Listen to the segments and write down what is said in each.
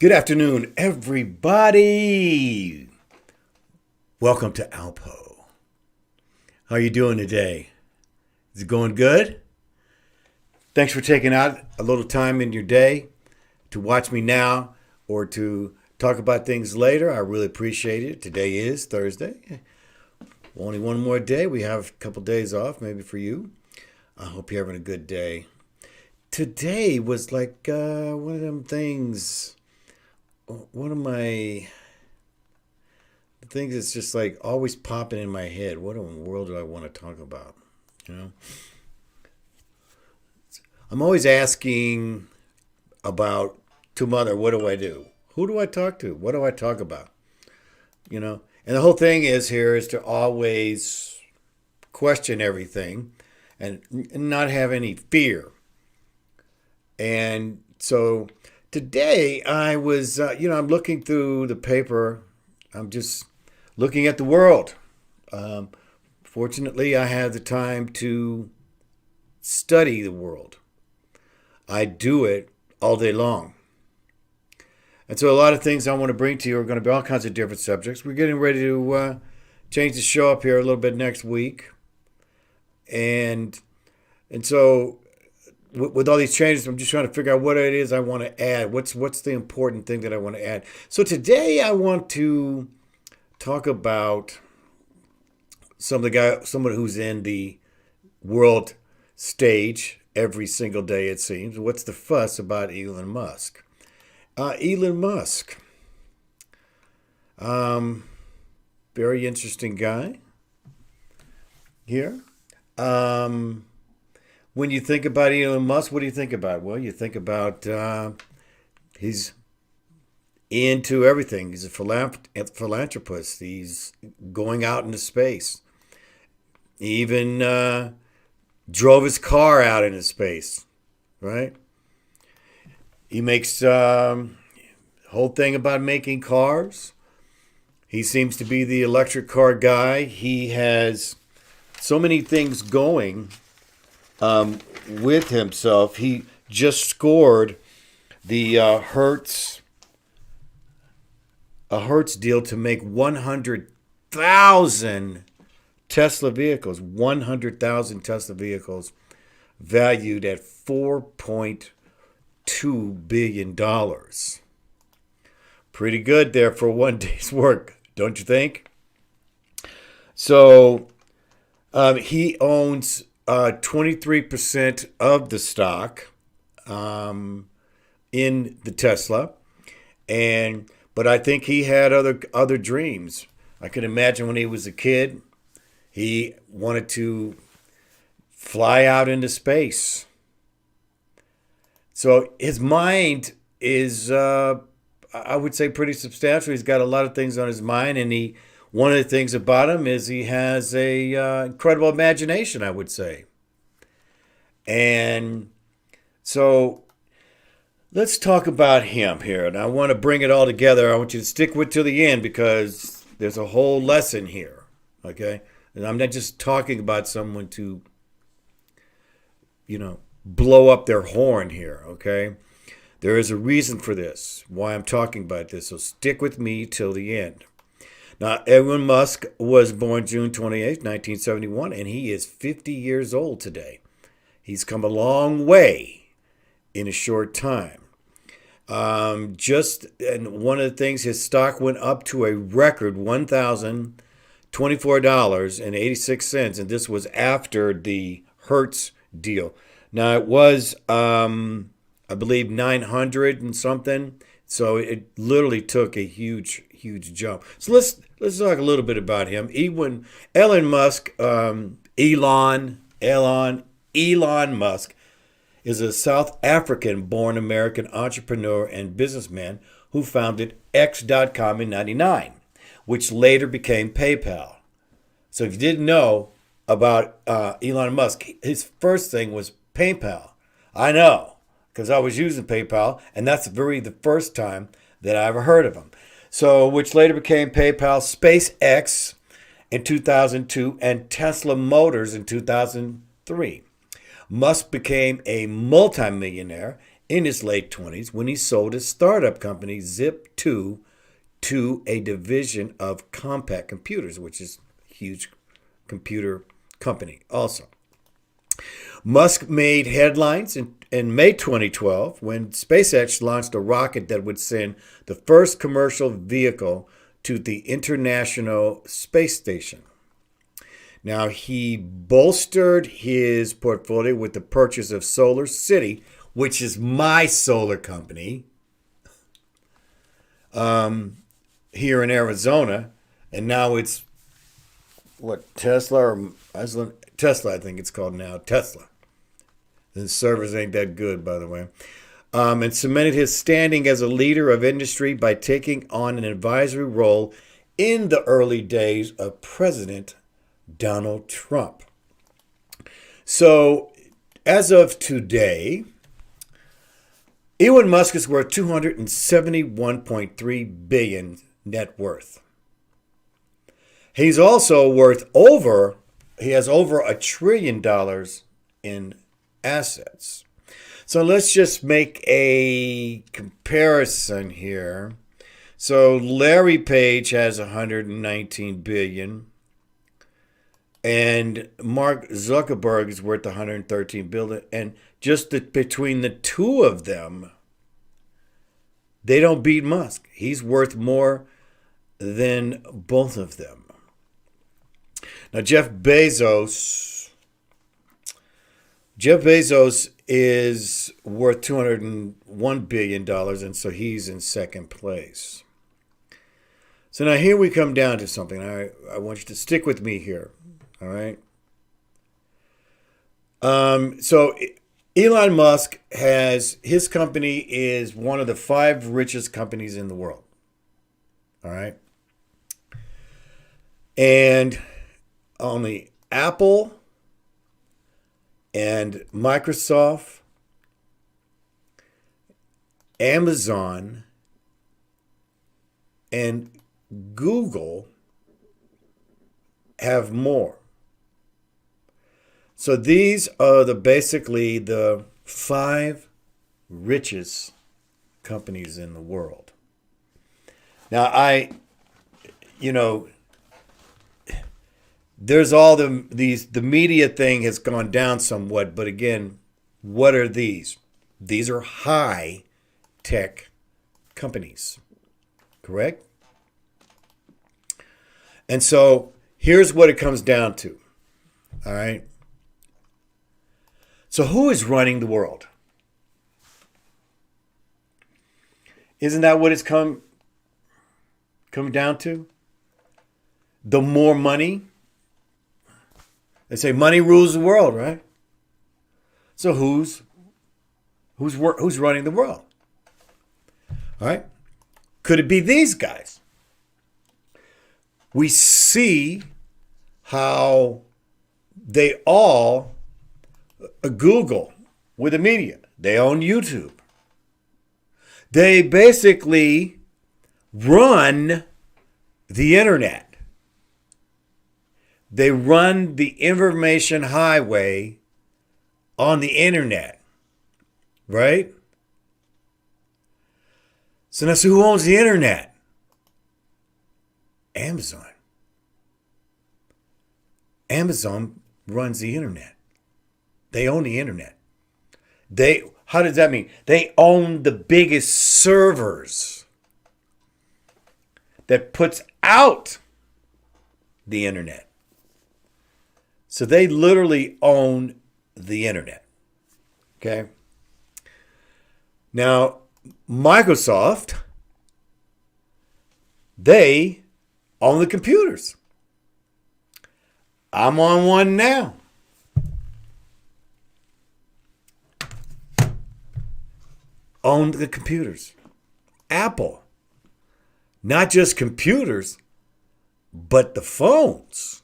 Good afternoon, everybody. Welcome to ALPOUGH. How are you doing today? Is it going good? Thanks for taking out a little time in your day to watch me now or to talk about things later. I really appreciate it. Today is Thursday. Only one more day. We have a couple days off, maybe for you. I hope you're having a good day. Today was like one of them things. One of my things that's just like always popping in my head. What in the world do I want to talk about? You know, I'm always asking about to mother, what do I do? Who do I talk to? What do I talk about? You know, and the whole thing is to always question everything and not have any fear. And so today I was, I'm looking through the paper. I'm just looking at the world. Fortunately, I have the time to study the world. I do it all day long. And so a lot of things I want to bring to you are going to be all kinds of different subjects. We're getting ready to change the show up here a little bit next week. And so with all these changes, I'm just trying to figure out what it is I want to add. What's the important thing that I want to add? So today I want to talk about someone who's in the world stage every single day, it seems. What's the fuss about Elon Musk? Elon Musk, very interesting guy here. When you think about Elon Musk, what do you think about? Well, you think about he's into everything. He's a philanthropist. He's going out into space. He even drove his car out into space, right? He makes whole thing about making cars. He seems to be the electric car guy. He has so many things going with himself. He just scored the Hertz deal to make 100,000 Tesla vehicles. 100,000 Tesla vehicles valued at $4.2 billion. Pretty good there for one day's work, don't you think? So he owns 23% of the stock in the Tesla, but I think he had other dreams. I can imagine when he was a kid, he wanted to fly out into space. So his mind is, I would say, pretty substantial. He's got a lot of things on his mind, and one of the things about him is he has a incredible imagination, I would say. And so let's talk about him here. And I want to bring it all together. I want you to stick with till the end because there's a whole lesson here, okay? And I'm not just talking about someone to, blow up their horn here, okay? There is a reason for this, why I'm talking about this. So stick with me till the end. Now, Elon Musk was born June 28, 1971, and he is 50 years old today. He's come a long way in a short time. And one of the things, his stock went up to a record $1,024.86, and this was after the Hertz deal. Now, it was, I believe, 900 and something, so it literally took a huge jump. So let's talk a little bit about him. Elon Musk, Elon Musk is a South African-born American entrepreneur and businessman who founded X.com in '99, which later became PayPal. So if you didn't know about Elon Musk, his first thing was PayPal. I know, because I was using PayPal, and that's the first time that I ever heard of him. So, which later became PayPal, SpaceX in 2002, and Tesla Motors in 2003. Musk became a multimillionaire in his late 20s when he sold his startup company Zip2 to a division of Compaq Computers, which is a huge computer company also. Musk made headlines in May 2012 when SpaceX launched a rocket that would send the first commercial vehicle to the International Space Station. Now, he bolstered his portfolio with the purchase of Solar City, which is my solar company, here in Arizona. And now it's, Tesla or Tesla, I think it's called now, Tesla. The servers ain't that good, by the way. And cemented his standing as a leader of industry by taking on an advisory role in the early days of President Donald Trump. So, as of today, Elon Musk is worth $271.3 billion net worth. He's also worth he has over $1 trillion in assets. So let's just make a comparison here. So Larry Page has 119 billion. And Mark Zuckerberg is worth 113 billion. And just between the two of them, they don't beat Musk. He's worth more than both of them. Now, Jeff Bezos is worth $201 billion, and so he's in second place. So now here we come down to something. I want you to stick with me here. All right. So Elon Musk his company is one of the 5 richest companies in the world. All right. And only Apple and Microsoft, Amazon, and Google have more. So these are basically the 5 richest companies in the world. Now, there's all the media thing has gone down somewhat, but again, what are these? These are high tech companies, correct? And so here's what it comes down to. All right. So who is running the world? Isn't that what it's come down to? The more money. They say money rules the world, right? So who's running the world? All right. Could it be these guys? We see how they all, Google with the media, they own YouTube. They basically run the internet. They run the information highway on the internet, right? So now, who owns the internet? Amazon. Amazon runs the internet. They own the internet. How does that mean? They own the biggest servers that puts out the internet. So they literally own the internet. Okay. Now, Microsoft, they own the computers. I'm on one now. Owned the computers. Apple, not just computers, but the phones.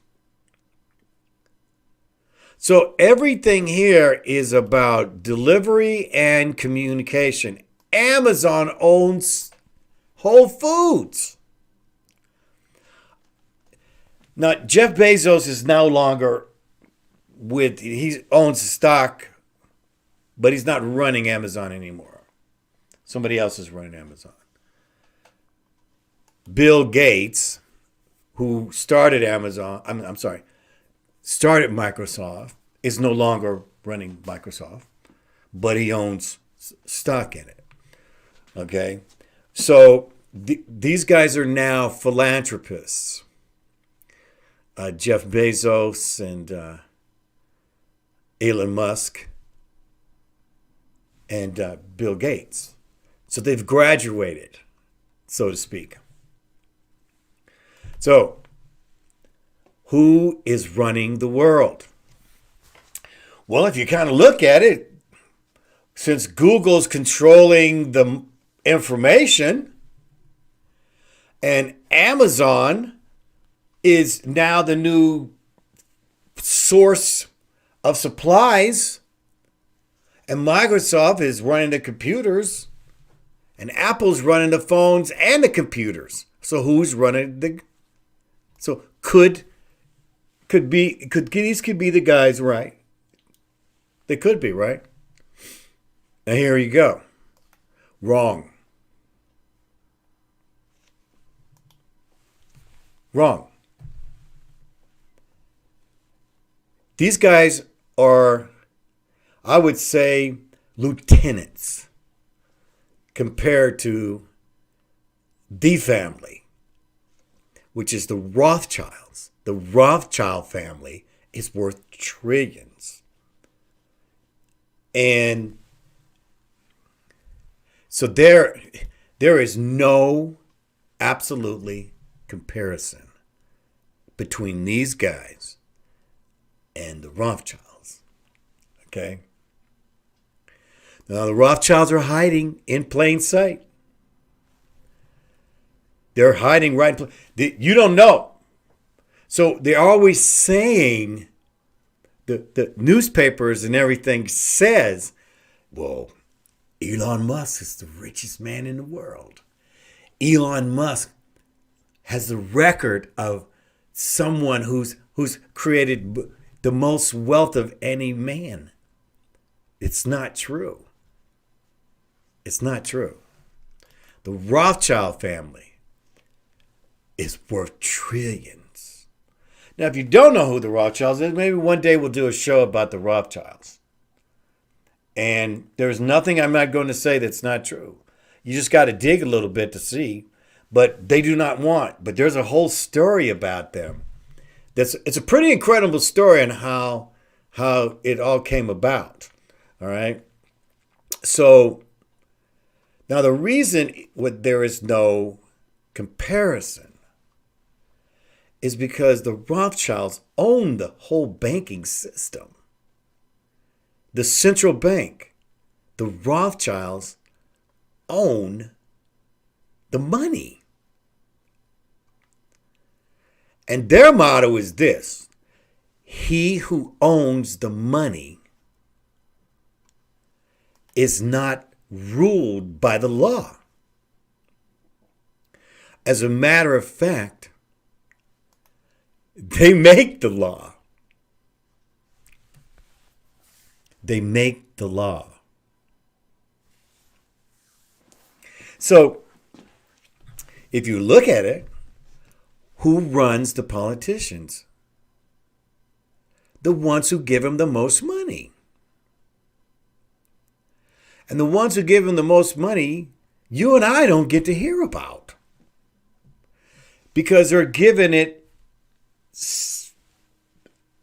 So everything here is about delivery and communication. Amazon owns Whole Foods. Now, Jeff Bezos is no longer he owns the stock, but he's not running Amazon anymore. Somebody else is running Amazon. Bill Gates, who started Amazon, started Microsoft, is no longer running Microsoft, but he owns stock in it. Okay? So these guys are now philanthropists. Jeff Bezos and Elon Musk and Bill Gates. So they've graduated, so to speak. So, who is running the world? Well, if you kind of look at it, since Google's controlling the information and Amazon is now the new source of supplies, and Microsoft is running the computers, and Apple's running the phones and the computers. So who's running the? So could these be the guys, right? They could be, right? Now here you go. Wrong. Wrong. These guys are, I would say, lieutenants compared to the family, which is the Rothschilds. The Rothschild family is worth trillions. And so there is no absolutely comparison between these guys and the Rothschilds. Okay? Now, the Rothschilds are hiding in plain sight. They're hiding right in plain. You don't know. So they're always saying, the newspapers and everything says, well, Elon Musk is the richest man in the world. Elon Musk has the record of someone who's created the most wealth of any man. It's not true. It's not true. The Rothschild family is worth trillions. Now, if you don't know who the Rothschilds is, maybe one day we'll do a show about the Rothschilds. And there's nothing I'm not going to say that's not true. You just got to dig a little bit to see. But they do not want. But there's a whole story about them. It's a pretty incredible story on how it all came about. All right. So now the reason there is no comparison is because the Rothschilds own the whole banking system. The central bank, the Rothschilds own the money. And their motto is this: he who owns the money is not ruled by the law. As a matter of fact, they make the law. They make the law. So, if you look at it, who runs the politicians? The ones who give them the most money. And the ones who give them the most money, you and I don't get to hear about. Because they're giving it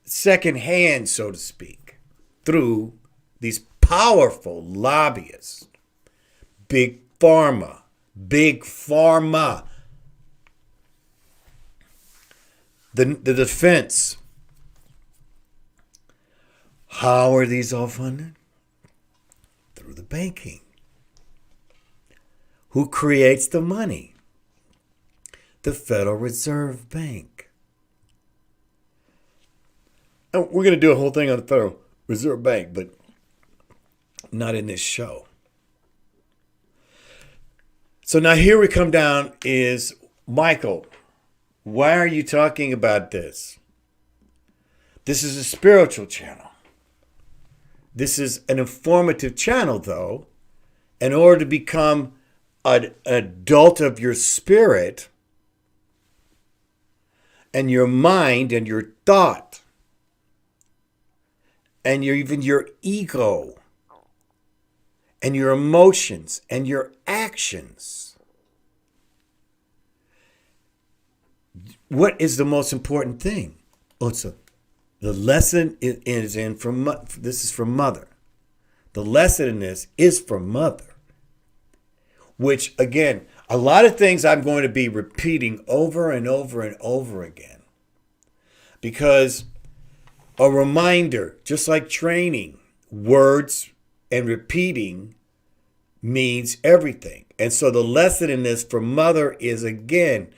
secondhand, so to speak, through these powerful lobbyists. Big pharma. Big pharma. The defense. How are these all funded? Through the banking. Who creates the money? The Federal Reserve Bank. And we're going to do a whole thing on the Federal Reserve Bank, but not in this show. So now here we come down is, Michael, why are you talking about this? This is a spiritual channel. This is an informative channel, though, in order to become an adult of your spirit and your mind and your thought and even your ego and your emotions and your actions. What is the most important thing? The lesson is in from this is from Mother. The lesson in this is from Mother, which again, a lot of things I'm going to be repeating over and over and over again, because a reminder, just like training, words and repeating means everything. And so the lesson in this from Mother is, again,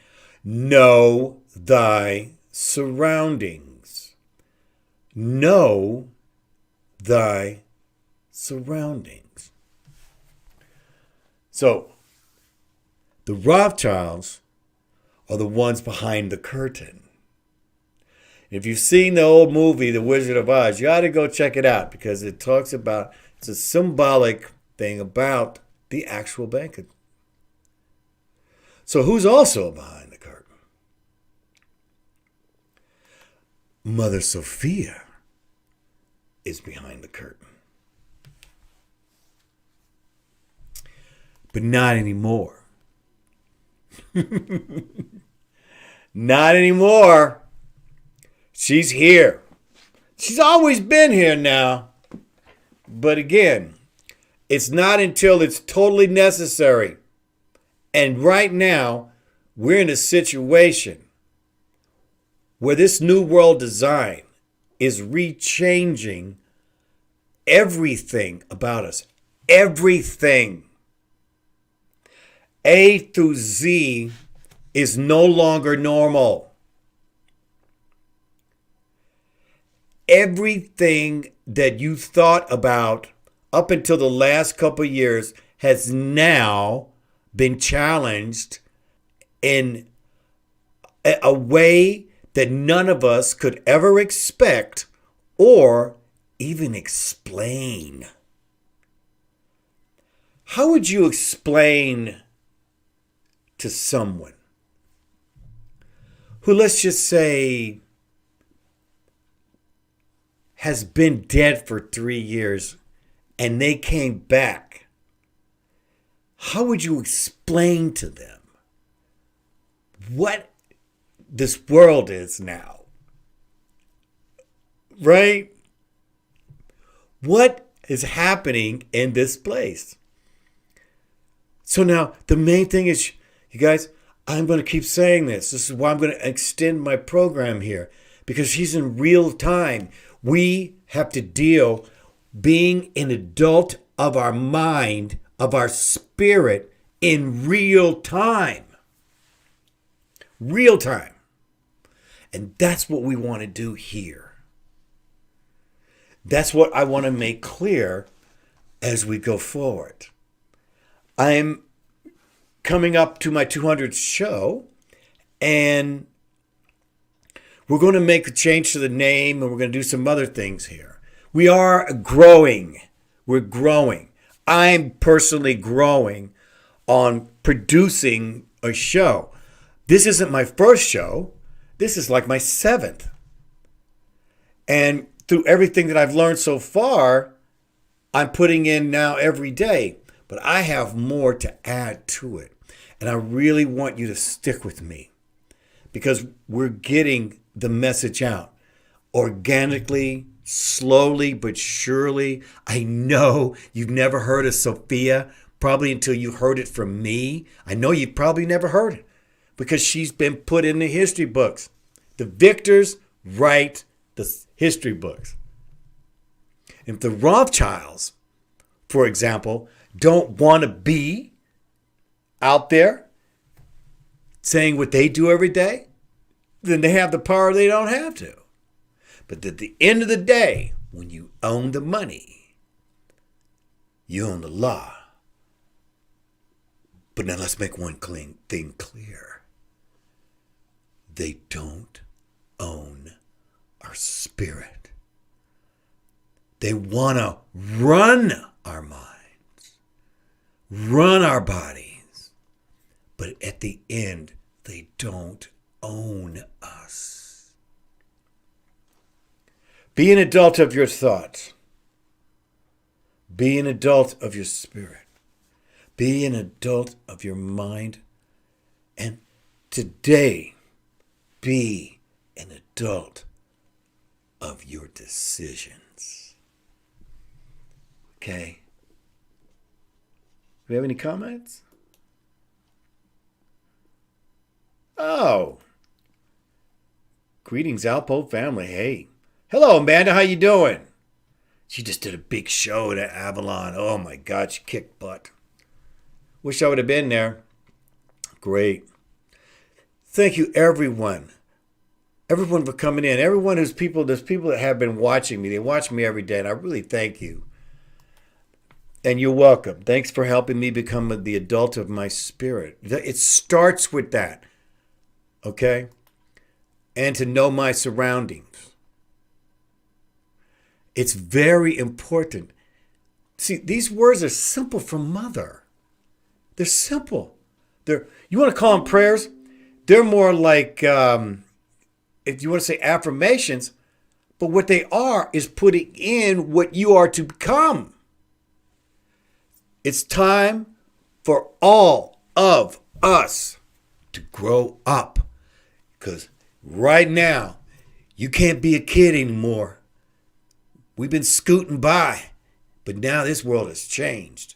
know thy surroundings. Know thy surroundings. So the Rothschilds are the ones behind the curtain. If you've seen the old movie, The Wizard of Oz, you ought to go check it out, because it talks about, it's a symbolic thing about the actual banquet. So who's also behind the curtain? Mother Sophia is behind the curtain. But not anymore. Not anymore. She's here. She's always been here now. But again, it's not until it's totally necessary. And right now, we're in a situation where this new world design is rechanging everything about us. Everything. A through Z is no longer normal. Everything that you thought about up until the last couple of years has now been challenged in a way that none of us could ever expect or even explain. How would you explain to someone who, let's just say, has been dead for 3 years and they came back? How would you explain to them what this world is now? Right? What is happening in this place? So now the main thing is, you guys, I'm going to keep saying this. This is why I'm going to extend my program here, because she's in real time. We have to deal being an adult of our mind, of our spirit, in real time. Real time. And that's what we want to do here. That's what I want to make clear as we go forward. I'm coming up to my 200th show, and we're going to make a change to the name, and we're going to do some other things here. We are growing. We're growing. I'm personally growing on producing a show. This isn't my first show. This is like my 7th. And through everything that I've learned so far, I'm putting in now every day. But I have more to add to it. And I really want you to stick with me, because we're getting the message out organically, slowly but surely. I know you've never heard of Sophia, probably until you heard it from me. I know you've probably never heard it, because she's been put in the history books. The victors write the history books. If the Rothschilds, for example, don't want to be out there saying what they do every day, then they have the power they don't have to. But at the end of the day, when you own the money, you own the law. But now let's make one thing clear. They don't own our spirit. They want to run our minds. run our bodies, but at the end, they don't own us. Be an adult of your thoughts. Be an adult of your spirit. Be an adult of your mind. And today, be an adult of your decisions. Okay? Do we have any comments? Oh. Greetings, ALPOUGH family. Hey. Hello, Amanda. How you doing? She just did a big show at Avalon. Oh, my God. She kicked butt. Wish I would have been there. Great. Thank you, everyone. Everyone for coming in. Everyone there's people that have been watching me. They watch me every day, and I really thank you. And you're welcome. Thanks for helping me become the adult of my spirit. It starts with that. Okay? And to know my surroundings. It's very important. See, these words are simple from Mother. They're simple. You want to call them prayers? They're more like, if you want to say affirmations, but what they are is putting in what you are to become. It's time for all of us to grow up. Because right now, you can't be a kid anymore. We've been scooting by, but now this world has changed.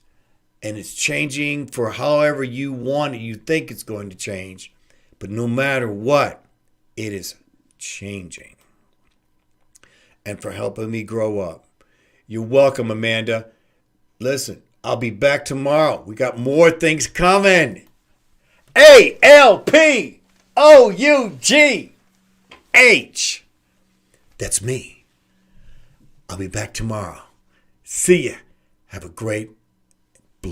And it's changing for however you want it, you think it's going to change. But no matter what, it is changing. And for helping me grow up. You're welcome, Amanda. Listen, I'll be back tomorrow. We got more things coming. ALPOUGH. That's me. I'll be back tomorrow. See ya. Have a great